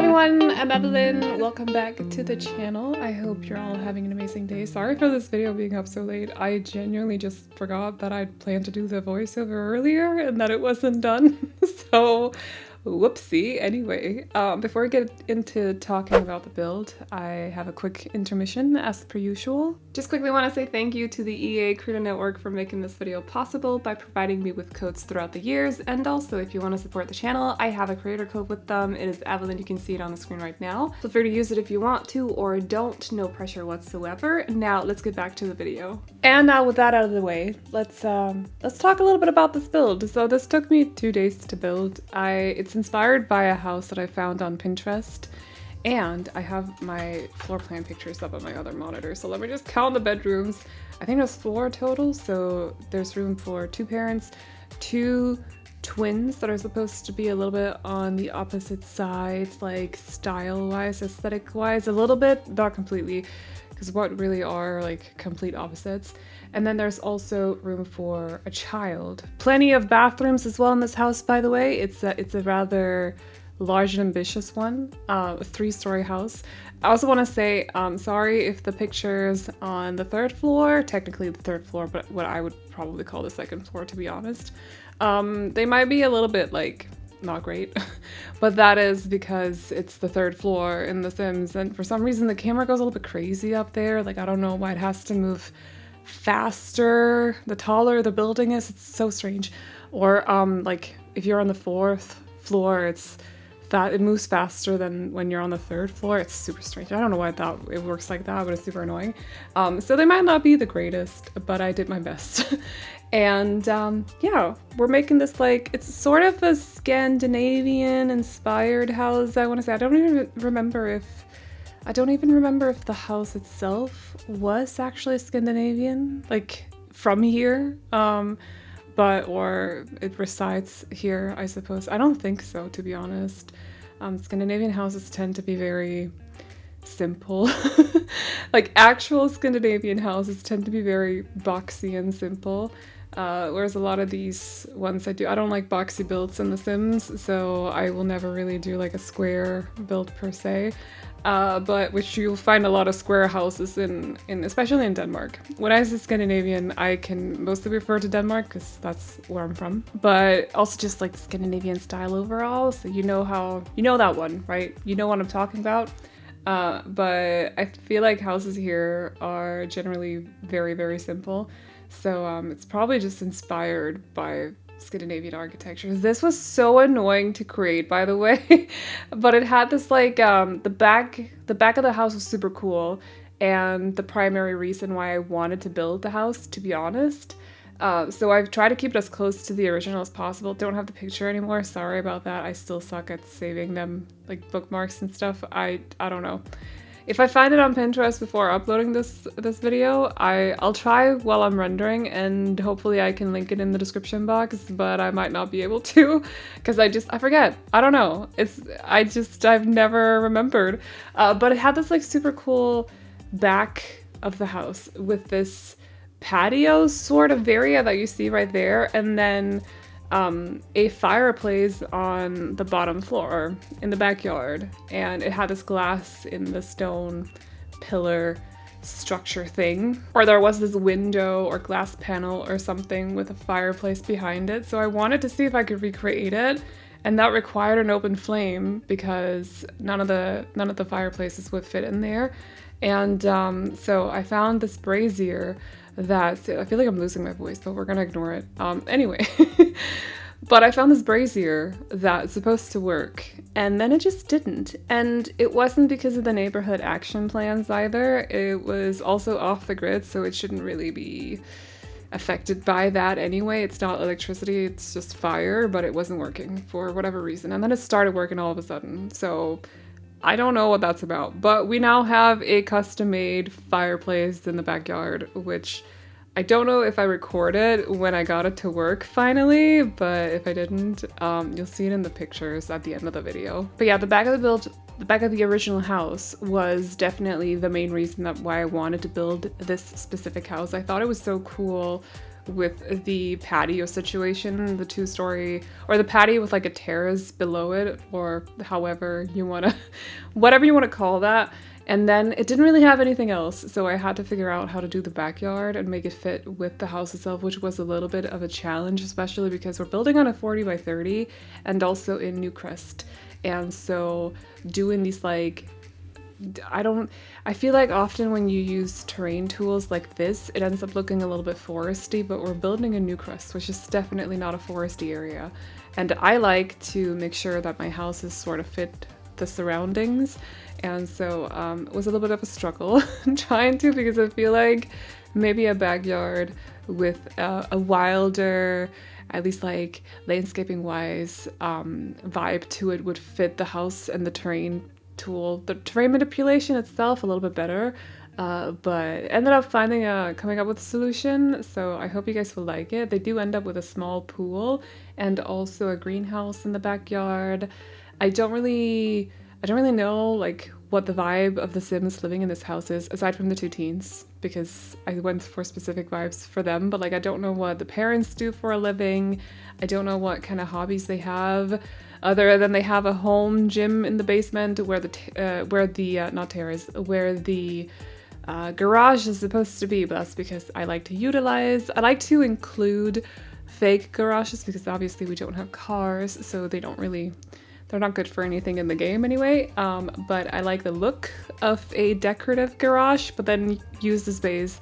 everyone, I'm Aveline. Welcome back to the channel. I hope you're all having an amazing day. Sorry for this video being up so late. I genuinely just forgot that I'd planned to do the voiceover earlier and that it wasn't done. So whoopsie. Anyway, before we get into talking about the build, I have a quick intermission as per usual. Just quickly want to say thank you to the EA Creator Network for making this video possible by providing me with codes throughout the years, and also if you want to support the channel, I have a creator code with them. It is Aveline. You can see it on the screen right now. Feel free to use it if you want to or don't, no pressure whatsoever. Now let's get back to the video. And now with that out of the way, let's talk a little bit about this build. So this took me 2 days to build. It's inspired by a house that I found on Pinterest. And I have my floor plan pictures up on my other monitor, so let me just count the bedrooms. I think there's 4 total, so there's room for 2 parents, 2 twins that are supposed to be a little bit on the opposite sides, like style-wise, aesthetic-wise, a little bit, not completely, because what really are like complete opposites. And then there's also room for a child. Plenty of bathrooms as well in this house, by the way. It's a rather large and ambitious one, a 3-story house. I also want to say, sorry if the pictures on the 3rd floor, technically the 3rd floor, but what I would probably call the 2nd floor, to be honest, they might be a little bit like not great, but that is because it's the 3rd floor in The Sims, and for some reason the camera goes a little bit crazy up there. Like, I don't know why it has to move faster the taller the building is. It's so strange. Or like if you're on the 4th floor, it moves faster than when you're on the 3rd floor. It's super strange. I don't know why it works like that, but it's super annoying. So they might not be the greatest, but I did my best. And yeah, we're making this like, it's sort of a Scandinavian inspired house, I want to say. I don't even remember if the house itself was actually Scandinavian, like from here. Or it resides here, I suppose. I don't think so, to be honest. Scandinavian houses tend to be very simple. Like, actual Scandinavian houses tend to be very boxy and simple. Whereas a lot of these ones I don't like boxy builds in The Sims, so I will never really do like a square build per se. But which you'll find a lot of square houses in especially in Denmark. When I say Scandinavian, I can mostly refer to Denmark because that's where I'm from, but also just like Scandinavian style overall. So you know that one, right? You know what I'm talking about. But I feel like houses here are generally very, very simple. So it's probably just inspired by Scandinavian architecture. This was so annoying to create, by the way, but it had this like the back of the house was super cool, and the primary reason why I wanted to build the house, to be honest. So I've tried to keep it as close to the original as possible. Don't have the picture anymore, sorry about that. I still suck at saving them, like bookmarks and stuff. I don't know. If I find it on Pinterest before uploading this video, I'll try while I'm rendering, and hopefully I can link it in the description box, but I might not be able to because I forget. I don't know. I've never remembered. But it had this like super cool back of the house with this patio sort of area that you see right there, and then a fireplace on the bottom floor in the backyard, and it had this glass in the stone pillar structure thing, or there was this window or glass panel or something with a fireplace behind it. So I wanted to see if I could recreate it, and that required an open flame because none of the fireplaces would fit in there. And so I found this brazier I feel like I'm losing my voice, but we're gonna ignore it. Anyway, but I found this brazier that's supposed to work, and then it just didn't. And it wasn't because of the neighborhood action plans either. It was also off the grid, so it shouldn't really be affected by that anyway. It's not electricity, it's just fire, but it wasn't working for whatever reason. And then it started working all of a sudden, so I don't know what that's about, but we now have a custom-made fireplace in the backyard, which I don't know if I recorded when I got it to work finally, but if I didn't, you'll see it in the pictures at the end of the video. But yeah, the back of the original house was definitely the main reason why I wanted to build this specific house. I thought it was so cool with the patio situation, the 2-story, or the patio with like a terrace below it, or however you want to, whatever you want to call that. And then it didn't really have anything else, so I had to figure out how to do the backyard and make it fit with the house itself, which was a little bit of a challenge, especially because we're building on a 40 by 30 and also in Newcrest. And so doing these like, I feel like often when you use terrain tools like this, it ends up looking a little bit foresty, but we're building in Newcrest, which is definitely not a foresty area. And I like to make sure that my houses sort of fit the surroundings. And so it was a little bit of a struggle trying to, because I feel like maybe a backyard with a wilder, at least like landscaping wise, vibe to it would fit the house and the terrain tool, the terrain manipulation itself a little bit better. But ended up coming up with a solution. So I hope you guys will like it. They do end up with a small pool and also a greenhouse in the backyard. I don't really know like what the vibe of the Sims living in this house is, aside from the 2 teens, because I went for specific vibes for them, but like I don't know what the parents do for a living. I don't know what kind of hobbies they have, other than they have a home gym in the basement where the garage is supposed to be, but that's because I like to include fake garages, because obviously we don't have cars, so they're not good for anything in the game anyway, but I like the look of a decorative garage, but then use the space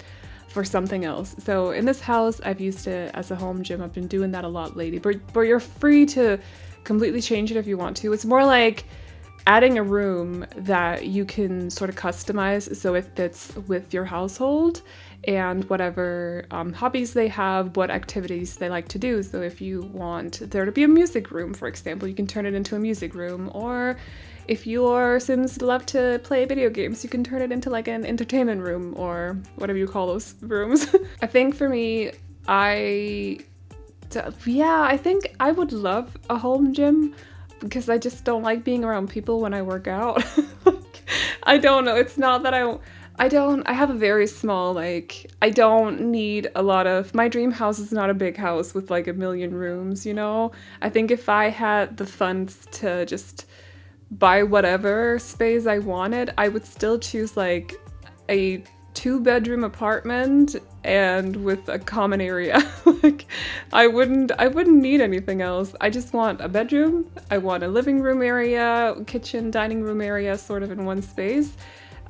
for something else. So in this house, I've used it as a home gym. I've been doing that a lot lately, but you're free to completely change it if you want to. It's more like adding a room that you can sort of customize so it fits with your household and whatever hobbies they have, what activities they like to do. So if you want there to be a music room, for example, you can turn it into a music room. Or if your Sims love to play video games, you can turn it into like an entertainment room or whatever you call those rooms. I think for me, I think I would love a home gym, because I just don't like being around people when I work out. I don't know. It's not that I have a very small, like, I don't need a lot of, my dream house is not a big house with like a million rooms, you know? I think if I had the funds to just buy whatever space I wanted, I would still choose like a 2-bedroom apartment and with a common area. Like I wouldn't need anything else. I just want a bedroom. I want a living room area, kitchen, dining room area sort of in one space.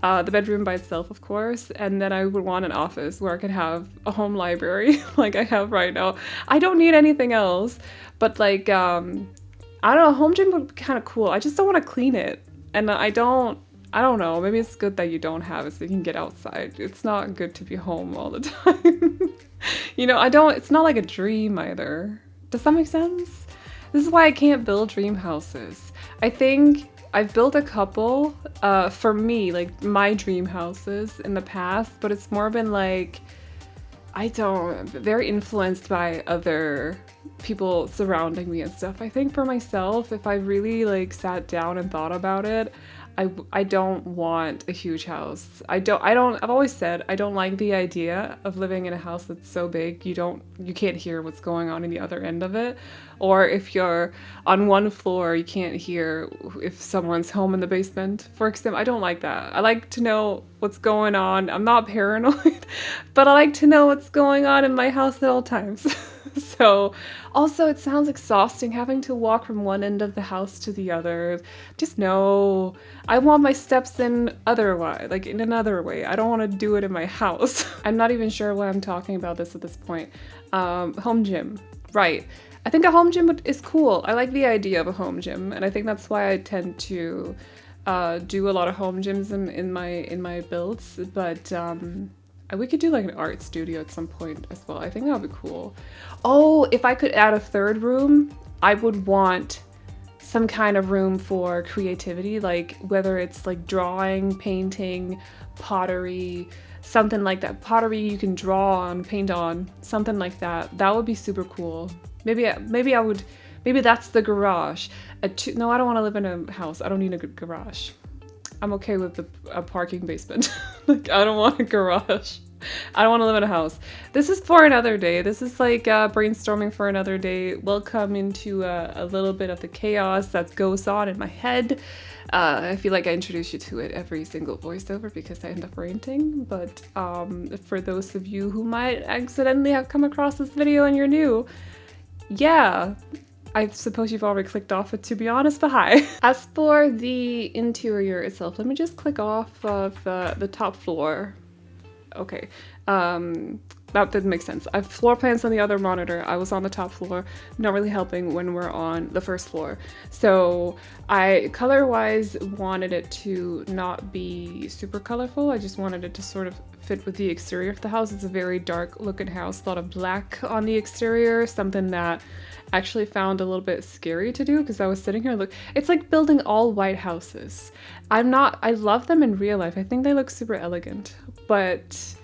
The bedroom by itself, of course, and then I would want an office where I could have a home library like I have right now. I don't need anything else, but like, I don't know, a home gym would be kind of cool. I just don't want to clean it, and I don't know, maybe it's good that you don't have it so you can get outside. It's not good to be home all the time. You know, it's not like a dream either. Does that make sense? This is why I can't build dream houses. I think I've built a couple, for me, like my dream houses in the past, but it's more been like, very influenced by other people surrounding me and stuff. I think for myself, if I really like sat down and thought about it, I don't want a huge house. I've always said I don't like the idea of living in a house that's so big you can't hear what's going on in the other end of it. Or if you're on one floor, you can't hear if someone's home in the basement, for example. I don't like that. I like to know what's going on. I'm not paranoid, but I like to know what's going on in my house at all times. So also it sounds exhausting having to walk from one end of the house to the other. Just no, I want my steps in otherwise, like in another way. I don't want to do it in my house. I'm not even sure why I'm talking about this at this point. Home gym, right. I think a home gym is cool. I like the idea of a home gym, and I think that's why I tend to do a lot of home gyms in my builds. But we could do like an art studio at some point as well. I think that would be cool. Oh, if I could add a third room, I would want some kind of room for creativity, like whether it's like drawing, painting, pottery, something like that. Pottery you can draw on, paint on, something like that. That would be super cool. Maybe that's the garage. No, I don't want to live in a house. I don't need a garage. I'm okay with a parking basement. Like, I don't want a garage. I don't want to live in a house. This is for another day. This is like brainstorming for another day. We'll come into a little bit of the chaos that goes on in my head. I feel like I introduce you to it every single voiceover because I end up ranting. But for those of you who might accidentally have come across this video and you're new, yeah, I suppose you've already clicked off it, to be honest, but hi. As for the interior itself, let me just click off of the top floor. Okay, that didn't make sense. I have floor plans on the other monitor. I was on the top floor, not really helping when we're on the first floor. So I color-wise wanted it to not be super colorful. I just wanted it to sort of fit with the exterior of the house. It's a very dark looking house, a lot of black on the exterior, something that actually found a little bit scary to do because I was sitting here it's like building all white houses. I love them in real life. I think they look super elegant, but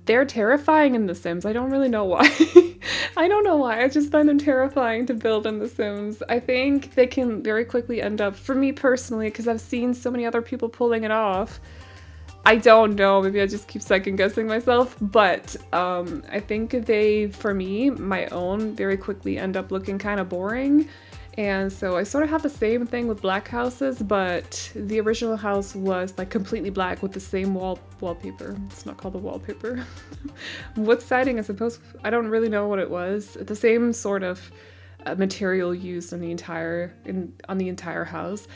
they're terrifying in The Sims. I don't really know why. I don't know why. I just find them terrifying to build in The Sims. I think they can very quickly end up, for me personally, because I've seen so many other people pulling it off. I don't know, maybe I just keep second guessing myself, but I think they, for me, my own, very quickly end up looking kind of boring. And so I sort of have the same thing with black houses, but the original house was like completely black with the same wallpaper. It's not called a wallpaper. Wood siding, I suppose. I don't really know what it was. The same sort of material used on the entire house.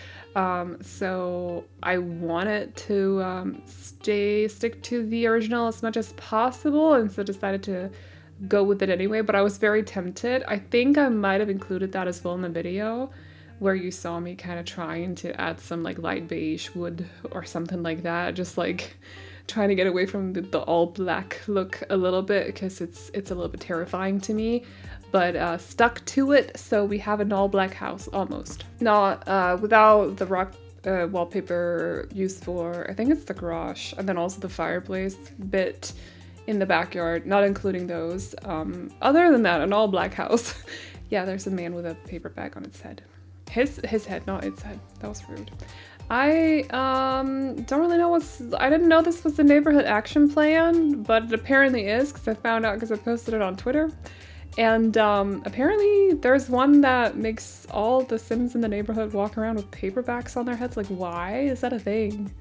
So I want it to stick to the original as much as possible, and so decided to go with it anyway, but I was very tempted. I think I might have included that as well in the video where you saw me kind of trying to add some like light beige wood or something like that, just like trying to get away from the all black look a little bit because it's a little bit terrifying to me, but stuck to it. So we have an all black house almost. Not without the rock wallpaper used for, I think it's the garage, and then also the fireplace bit in the backyard, not including those. Other than that, an all black house. Yeah, there's a man with a paper bag on its head. His head, not its head. That was rude. I don't really know I didn't know this was a neighborhood action plan, but it apparently is because I found out because I posted it on Twitter. And apparently there's one that makes all the Sims in the neighborhood walk around with paperbacks on their heads. Like, why is that a thing?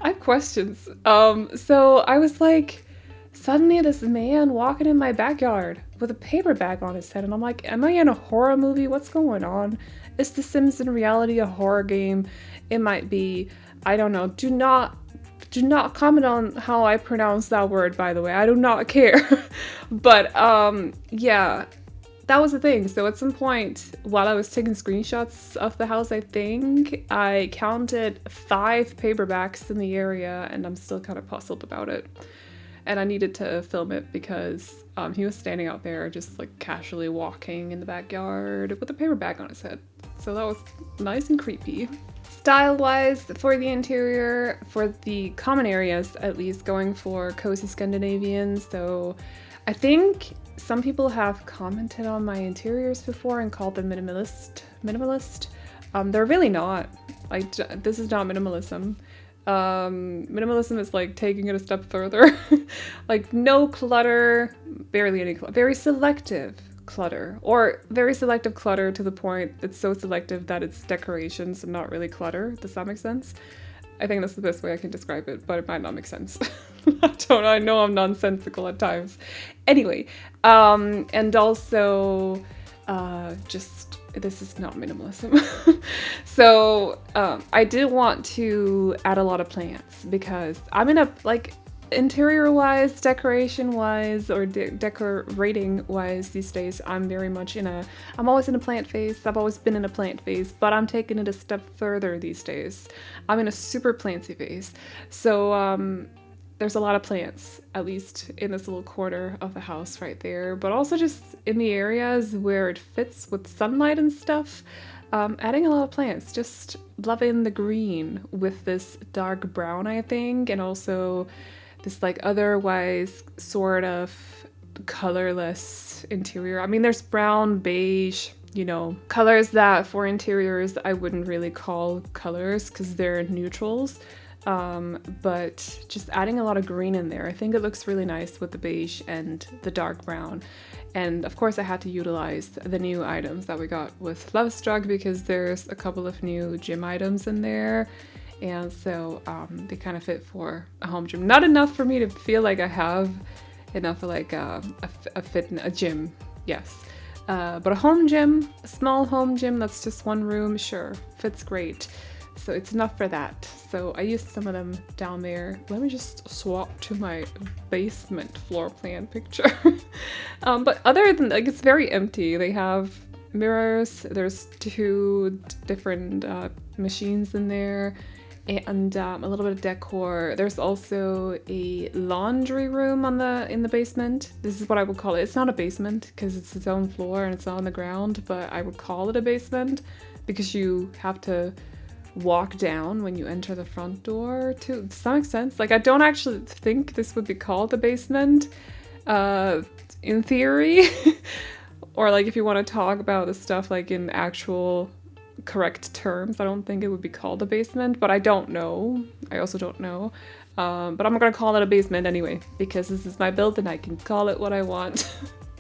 I have questions. So I was like, suddenly this man walking in my backyard with a paper bag on his head, and I'm like, am I in a horror movie? What's going on? Is The Sims in reality a horror game? It might be. I don't know. Do not comment on how I pronounce that word, by the way. I do not care. But yeah. That was the thing. So at some point, while I was taking screenshots of the house, I think I counted 5 paperbacks in the area, and I'm still kind of puzzled about it. And I needed to film it because he was standing out there just like casually walking in the backyard with a paperback on his head. So that was nice and creepy. Style-wise, for the interior, for the common areas at least, going for cozy Scandinavian. So I think some people have commented on my interiors before and called them minimalist. They're really not. Like, this is not minimalism. Minimalism is like taking it a step further. Like, no clutter, barely any clutter, very selective clutter, or very selective clutter to the point it's so selective that it's decorations and not really clutter. Does that make sense? I think that's the best way I can describe it, but it might not make sense. I know I'm nonsensical at times. Anyway, and also, this is not minimalism. So, I did want to add a lot of plants because I'm in a, like, interior-wise, decoration-wise, or decorating-wise these days, I'm always in a plant phase. I've always been in a plant phase, but I'm taking it a step further these days. I'm in a super planty phase. So, there's a lot of plants, at least in this little corner of the house right there, but also just in the areas where it fits with sunlight and stuff. Adding a lot of plants, just loving the green with this dark brown, I think, and also this like otherwise sort of colorless interior. I mean, there's brown, beige, you know, colors that for interiors I wouldn't really call colors because they're neutrals. but just adding a lot of green in there. I think it looks really nice with the beige and the dark brown. And of course I had to utilize the new items that we got with Lovestruck because there's a couple of new gym items in there. And so they kind of fit for a home gym. Not enough for me to feel like I have enough for like a gym, yes. But a home gym, a small home gym that's just one room, sure, fits great. So it's enough for that. So I used some of them down there. Let me just swap to my basement floor plan picture. But other than, like, it's very empty. They have mirrors, there's 2 different machines in there, and a little bit of decor. There's also a laundry room in the basement. This is what I would call it. It's not a basement because it's its own floor and it's not on the ground, but I would call it a basement because you have to walk down when you enter the front door to some extent. Like, I don't actually think this would be called a basement in theory. Or like if you want to talk about the stuff like in actual correct terms, I don't think it would be called a basement, but I don't know. I also don't know. But I'm gonna call it a basement anyway, because this is my build and I can call it what I want.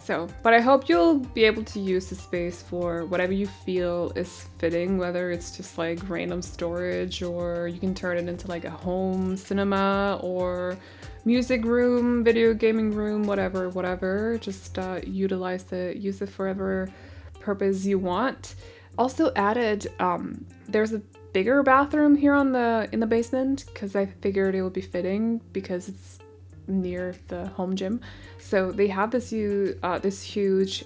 So, but I hope you'll be able to use the space for whatever you feel is fitting, whether it's just like random storage, or you can turn it into like a home cinema or music room, video gaming room, whatever. Just utilize it, use it for whatever purpose you want. Also added, there's a bigger bathroom here in the basement because I figured it would be fitting because it's near the home gym. So they have this huge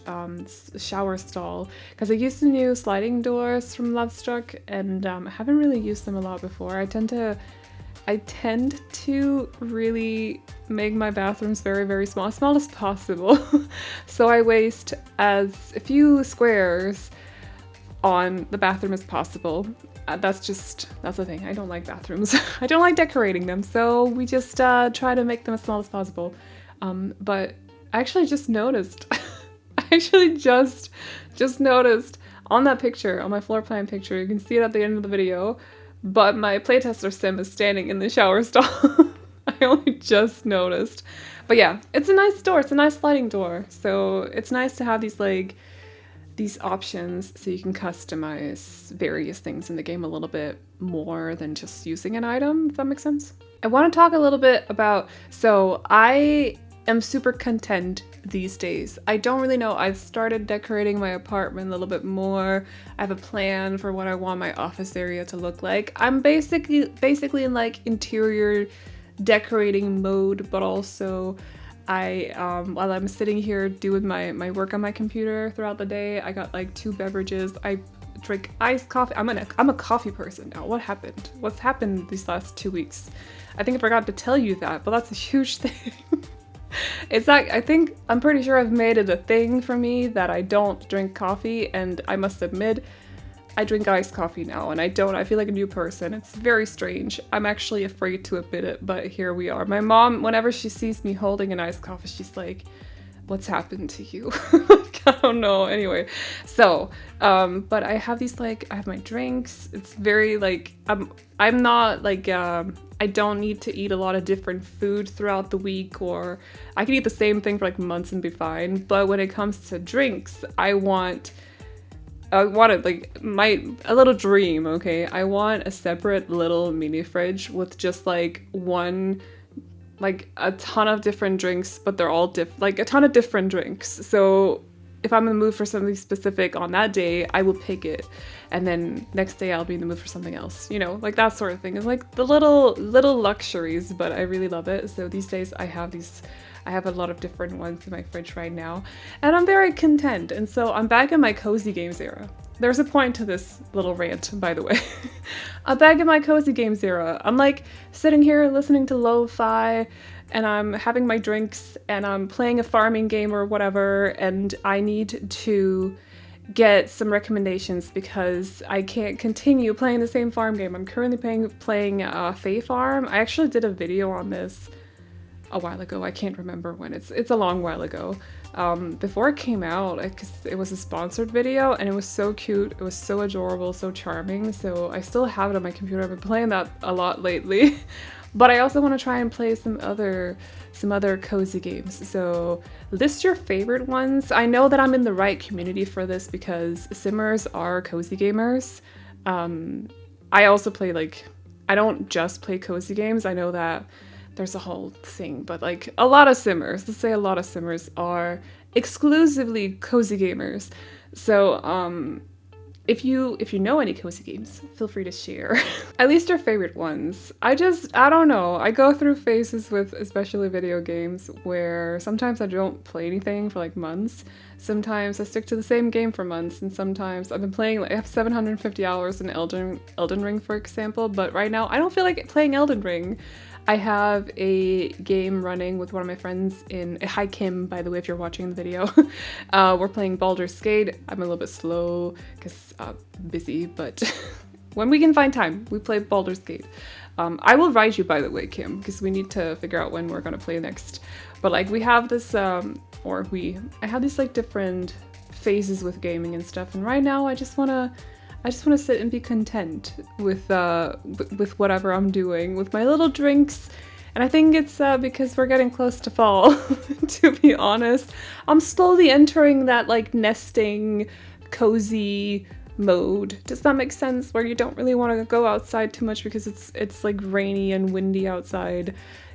shower stall because I used the new sliding doors from Lovestruck, and I haven't really used them a lot before. I tend to really make my bathrooms very, very small, as small as possible. So I waste as few squares on the bathroom as possible. That's the thing. I don't like bathrooms. I don't like decorating them, so we just try to make them as small as possible. But I actually just noticed. just noticed on that picture, on my floor plan picture. You can see it at the end of the video, but my playtester sim is standing in the shower stall. I only just noticed. But yeah, it's a nice door. It's a nice sliding door. So it's nice to have these options so you can customize various things in the game a little bit more than just using an item, if that makes sense. I want to talk a little bit about, so I am super content these days. I don't really know. I've started decorating my apartment a little bit more. I have a plan for what I want my office area to look like. I'm basically in like interior decorating mode, but also while I'm sitting here doing my work on my computer throughout the day, I got like 2 beverages. I drink iced coffee. I'm a coffee person now. What happened? What's happened these last 2 weeks? I think I forgot to tell you that, but that's a huge thing. It's like, I'm pretty sure I've made it a thing for me that I don't drink coffee, and I must admit, I drink iced coffee now, and I feel like a new person. It's very strange. I'm actually afraid to admit it, but here we are. My mom, whenever she sees me holding an iced coffee, she's like, what's happened to you? Like, I don't know. Anyway, so, but I have these, like, I have my drinks. It's very, like, I'm not, like, I don't need to eat a lot of different food throughout the week, or I can eat the same thing for, like, months and be fine. But when it comes to drinks, I wanted like a little dream, okay? I want a separate little mini fridge with just like a ton of different drinks, but they're all like a ton of different drinks. So if I'm in the mood for something specific on that day, I will pick it. And then next day I'll be in the mood for something else, you know, like that sort of thing. It's like the little luxuries, but I really love it. So these days I have a lot of different ones in my fridge right now, and I'm very content. And so I'm back in my cozy games era. There's a point to this little rant, by the way. I'm back in my cozy games era. I'm like sitting here listening to lo-fi, and I'm having my drinks, and I'm playing a farming game or whatever, and I need to get some recommendations because I can't continue playing the same farm game. I'm currently playing Fae Farm. I actually did a video on this a while ago. I can't remember when. It's a long while ago. Before it came out, because it was a sponsored video and it was so cute, it was so adorable, so charming, so I still have it on my computer. I've been playing that a lot lately. But I also want to try and play some other cozy games. So list your favorite ones. I know that I'm in the right community for this because Simmers are cozy gamers. I also play, like, I don't just play cozy games. I know that there's a whole thing, but like a lot of Simmers, let's say a lot of Simmers are exclusively cozy gamers. So if you know any cozy games, feel free to share. At least your favorite ones. I don't know. I go through phases with especially video games where sometimes I don't play anything for like months. Sometimes I stick to the same game for months, and sometimes I've been playing, like, I have 750 hours in Elden Ring, for example, but right now I don't feel like playing Elden Ring. I have a game running with one of my friends hi Kim, by the way, if you're watching the video. We're playing Baldur's Gate. I'm a little bit slow because busy, but when we can find time, we play Baldur's Gate. I will write you, by the way, Kim, because we need to figure out when we're gonna play next. But like we have this, I have these like different phases with gaming and stuff, and right now I just wanna sit and be content with whatever I'm doing, with my little drinks. And I think it's because we're getting close to fall, to be honest. I'm slowly entering that like nesting, cozy mode. Does that make sense? Where you don't really want to go outside too much because it's like rainy and windy outside,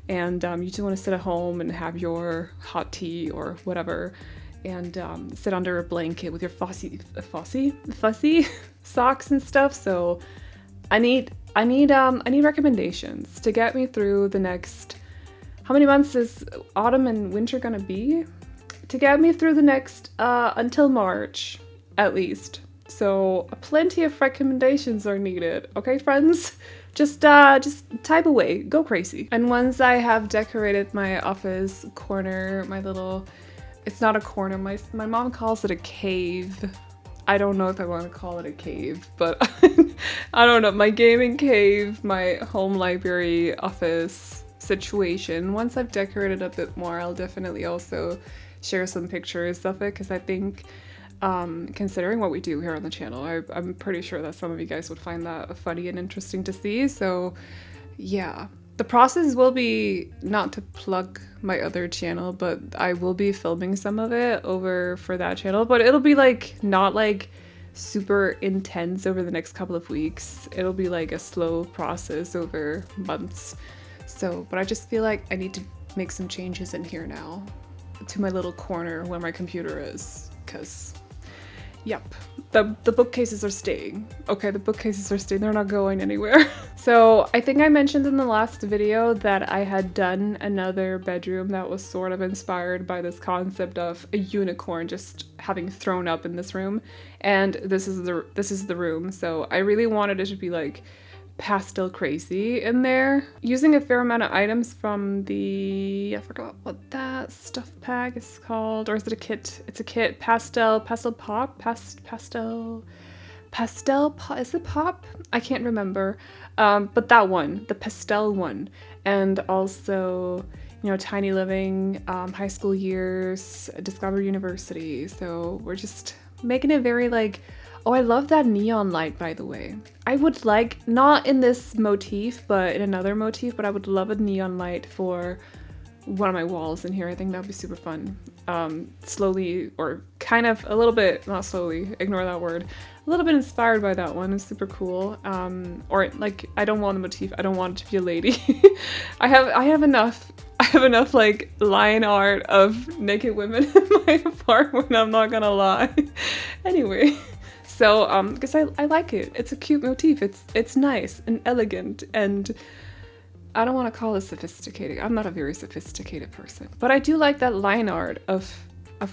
and you just want to sit at home and have your hot tea or whatever, and sit under a blanket with your fussy socks and stuff. So I need recommendations to get me through the next, how many months is autumn and winter gonna be? To get me through the next until March at least. So plenty of recommendations are needed, okay friends? Just type away, go crazy. And once I have decorated my office corner, my little, it's not a corner, my mom calls it a cave. I don't know if I want to call it a cave, but I don't know, my gaming cave, my home library office situation. Once I've decorated a bit more, I'll definitely also share some pictures of it, because I think considering what we do here on the channel, I'm pretty sure that some of you guys would find that funny and interesting to see. So yeah, the process will be, not to plug my other channel, but I will be filming some of it over for that channel, but it'll be like not like super intense over the next couple of weeks. It'll be like a slow process over months. So, but I just feel like I need to make some changes in here now to my little corner where my computer is, because yep, the bookcases are staying. Okay, the bookcases are staying, they're not going anywhere. So I think I mentioned in the last video that I had done another bedroom that was sort of inspired by this concept of a unicorn just having thrown up in this room. And this is the room. So I really wanted it to be like pastel crazy in there, using a fair amount of items from the, I forgot what that stuff pack is called, or is it a kit? It's a kit. Pastel pop, is it pop? I can't remember, but that one, the pastel one. And also, you know, Tiny Living, high school years, Discover University. So we're just making it very like, oh, I love that neon light, by the way. I would like, not in this motif, but in another motif, but I would love a neon light for one of my walls in here. I think that would be super fun. Slowly, or kind of a little bit, not slowly, ignore that word, a little bit inspired by that one. It's super cool. Or like, I don't want a motif, I don't want it to be a lady. I have enough like line art of naked women in my apartment, I'm not gonna lie. Anyway. So, because I like it. It's a cute motif. It's nice and elegant, and I don't want to call it sophisticated. I'm not a very sophisticated person, but I do like that line art of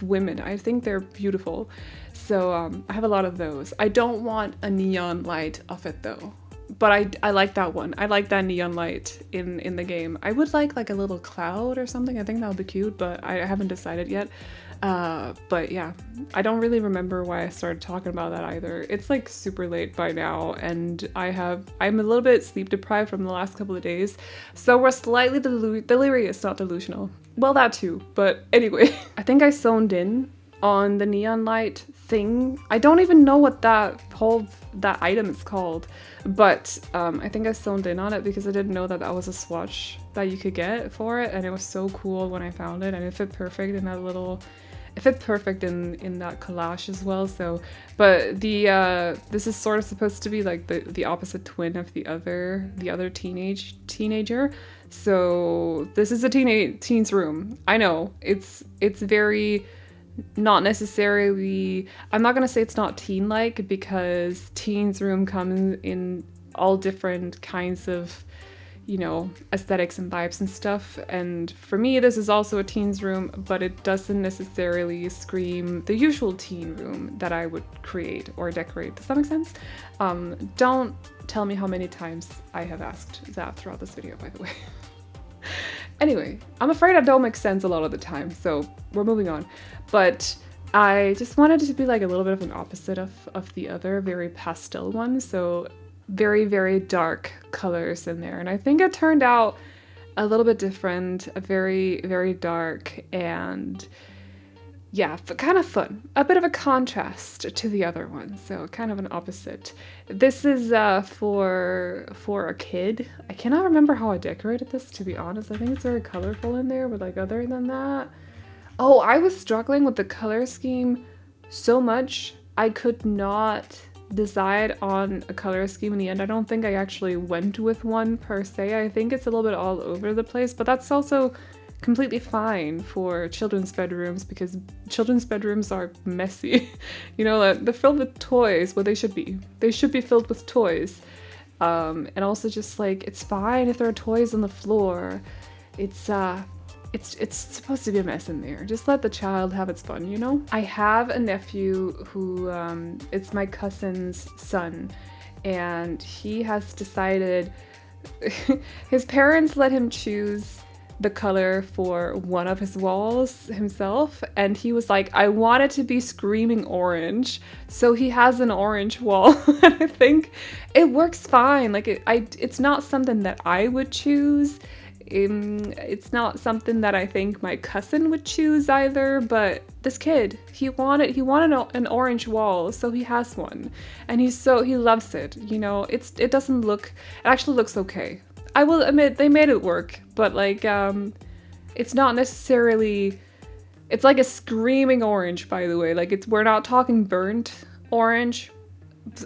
women. I think they're beautiful. So I have a lot of those. I don't want a neon light of it though. but I like that one. I like that neon light in the game. I would like a little cloud or something. I think that would be cute, but I haven't decided yet. But yeah, I don't really remember why I started talking about that either. It's like super late by now, and I'm a little bit sleep deprived from the last couple of days, so we're slightly delirious, not delusional. Well, that too, but anyway. I think I zoned in on the neon light thing. I don't even know what that item is called, but I think I zoned in on it because I didn't know that that was a swatch that you could get for it, and it was so cool when I found it, and it fit perfect in that little, it fit perfect in that collage as well. So, but this is sort of supposed to be like the opposite twin of the other teenager. So this is a teen's room. I know it's very not necessarily, I'm not gonna say it's not teen-like, because teens room comes in all different kinds of, you know, aesthetics and vibes and stuff. And for me, this is also a teen's room, but it doesn't necessarily scream the usual teen room that I would create or decorate. Does that make sense? Don't tell me how many times I have asked that throughout this video, by the way. Anyway, I'm afraid I don't make sense a lot of the time, so we're moving on. But I just wanted it to be like a little bit of an opposite of the other very pastel one, so very, very dark colors in there. And I think it turned out a little bit different, a very, very dark, and yeah, kind of fun. A bit of a contrast to the other one, so kind of an opposite. This is for a kid. I cannot remember how I decorated this, to be honest. I think it's very colorful in there, but like other than that... Oh, I was struggling with the color scheme so much. I could not decide on a color scheme in the end. I don't think I actually went with one per se. I think it's a little bit all over the place, but that's also completely fine for children's bedrooms, because children's bedrooms are messy. You know, they're filled with toys. Well, they should be. They should be filled with toys. And also just like, it's fine if there are toys on the floor. It's supposed to be a mess in there. Just let the child have its fun, you know? I have a nephew who, it's my cousin's son, and he has decided, his parents let him choose the color for one of his walls himself, and he was like, I want it to be screaming orange, so he has an orange wall. And I think it works fine. Like it's not something that I would choose. It's not something that I think my cousin would choose either, but this kid, he wanted an orange wall, so he has one, and he loves it. You know, it actually looks okay. I will admit they made it work, but like it's not necessarily, it's like a screaming orange, by the way. Like we're not talking burnt orange.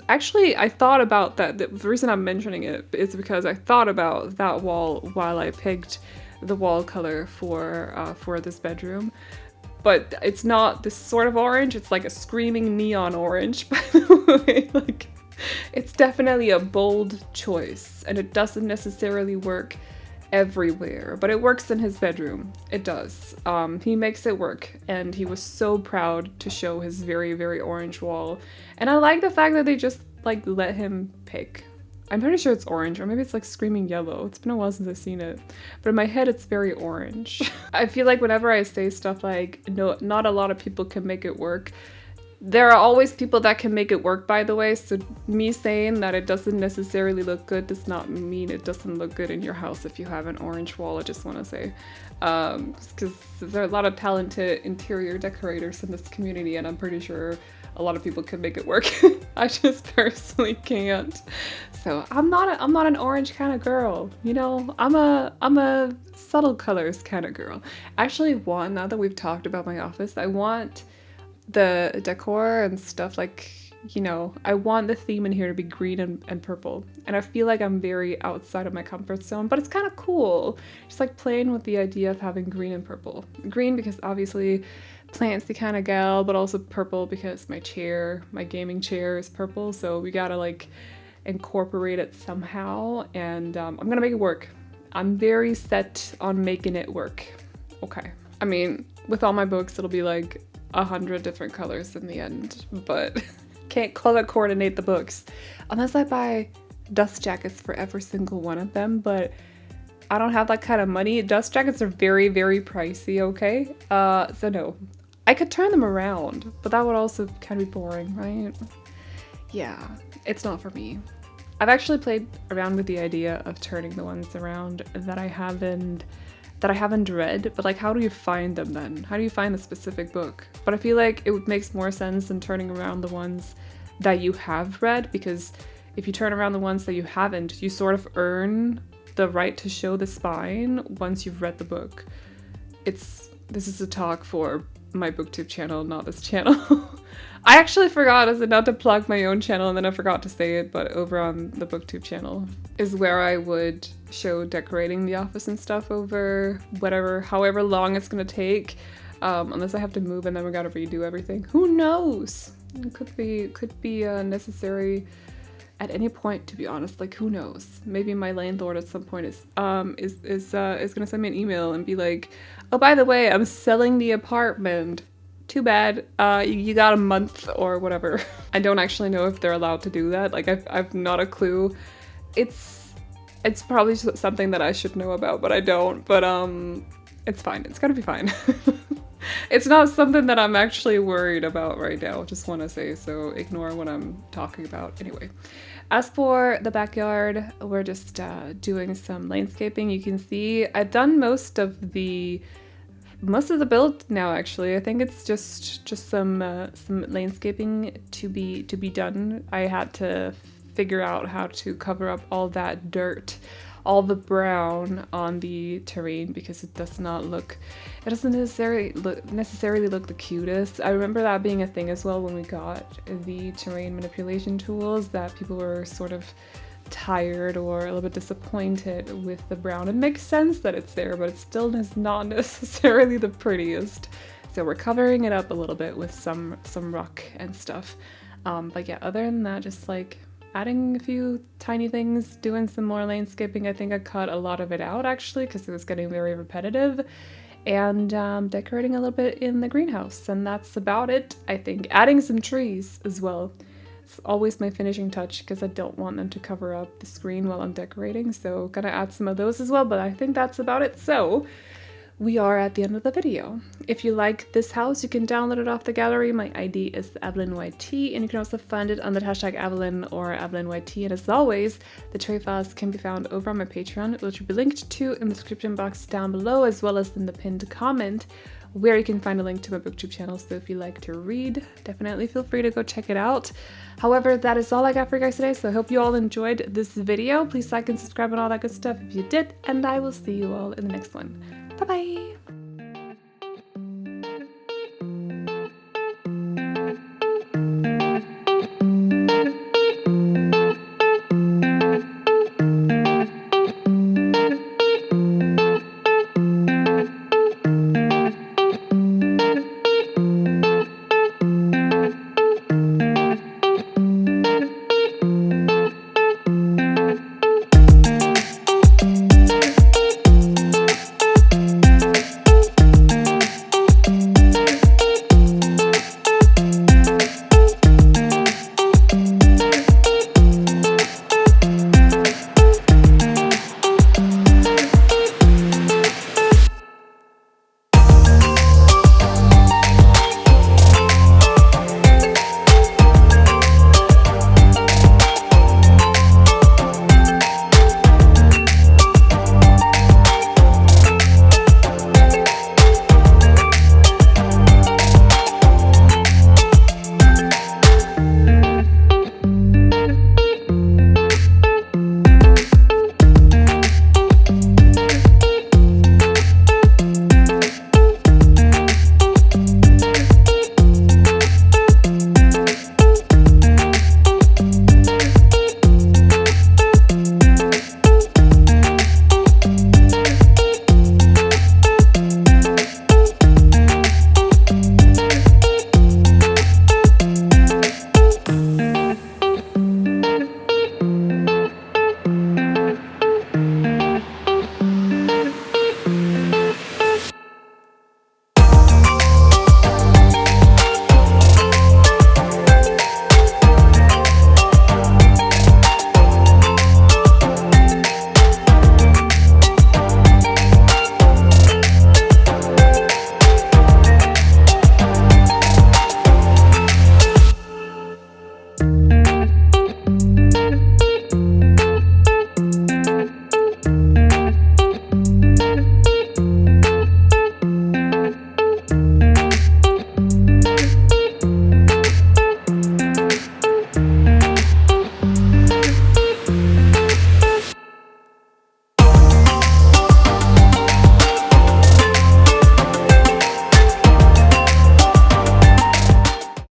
Actually, I thought about that. The reason I'm mentioning it is because I thought about that wall while I picked the wall color for this bedroom. But it's not this sort of orange. It's like a screaming neon orange, by the way. Like, it's definitely a bold choice, and it doesn't necessarily work everywhere, but it works in his bedroom. It does. He makes it work, and he was so proud to show his very, very orange wall. And I like the fact that they just like let him pick. I'm pretty sure it's orange, or maybe it's like screaming yellow. It's been a while since I've seen it, but in my head it's very orange. I feel like whenever I say stuff like, no, not a lot of people can make it work, there are always people that can make it work, by the way, so me saying that it doesn't necessarily look good does not mean it doesn't look good in your house if you have an orange wall, I just want to say. Because there are a lot of talented interior decorators in this community, and I'm pretty sure a lot of people can make it work. I just personally can't. So I'm not an orange kind of girl, you know? I'm a subtle colors kind of girl. Actually, now that we've talked about my office, I want the decor and stuff, like, you know, I want the theme in here to be green and purple, and I feel like I'm very outside of my comfort zone, but it's kind of cool, just like playing with the idea of having green and purple. Green because obviously plantsy kind of gal, but also purple because my gaming chair is purple, so we gotta like incorporate it somehow, and I'm gonna make it work. I'm very set on making it work. Okay, I mean, with all my books it'll be like 100 different colors in the end, but can't color coordinate the books unless I buy dust jackets for every single one of them, but I don't have that kind of money. Dust jackets are very, very pricey, okay? So no. I could turn them around, but that would also kind of be boring, right? Yeah, it's not for me. I've actually played around with the idea of turning the ones around that I haven't read, but like, how do you find them then? How do you find the specific book? But I feel like it makes more sense than turning around the ones that you have read, because if you turn around the ones that you haven't, you sort of earn the right to show the spine once you've read the book. This is a talk for my booktube channel, not this channel. I actually forgot, as not to plug my own channel, and then I forgot to say it, but over on the booktube channel is where I would show decorating the office and stuff over however long it's gonna take, unless I have to move and then we gotta redo everything. Who knows? It could be necessary at any point, to be honest. Like, who knows? Maybe my landlord at some point is gonna send me an email and be like, oh, by the way, I'm selling the apartment. Too bad. You got a month or whatever. I don't actually know if they're allowed to do that. Like, I've not a clue. It's probably something that I should know about, but I don't. But it's fine. It's gonna be fine. It's not something that I'm actually worried about right now, just want to say, so ignore what I'm talking about. Anyway, as for the backyard, we're just doing some landscaping. You can see I've done most of the build now, actually. I think it's just some landscaping to be done. I had to figure out how to cover up all that dirt, all the brown on the terrain, because it doesn't necessarily look the cutest. I remember that being a thing as well when we got the terrain manipulation tools, that people were sort of tired or a little bit disappointed with the brown. It makes sense that it's there, but it still is not necessarily the prettiest. So we're covering it up a little bit with some rock and stuff. But yeah, other than that, just like adding a few tiny things, doing some more landscaping. I think I cut a lot of it out actually because it was getting very repetitive, and decorating a little bit in the greenhouse, and that's about it. I think adding some trees as well. It's always my finishing touch because I don't want them to cover up the screen while I'm decorating, so gonna add some of those as well, but I think that's about it. So we are at the end of the video. If you like this house, you can download it off the gallery. My ID is AvelineYT, and you can also find it under the hashtag Aveline or AvelineYT. And as always, the tray files can be found over on my Patreon, which will be linked to in the description box down below, as well as in the pinned comment, where you can find a link to my booktube channel. So if you like to read, definitely feel free to go check it out. However, that is all I got for you guys today, so I hope you all enjoyed this video. Please like and subscribe and all that good stuff if you did, and I will see you all in the next one. Bye-bye!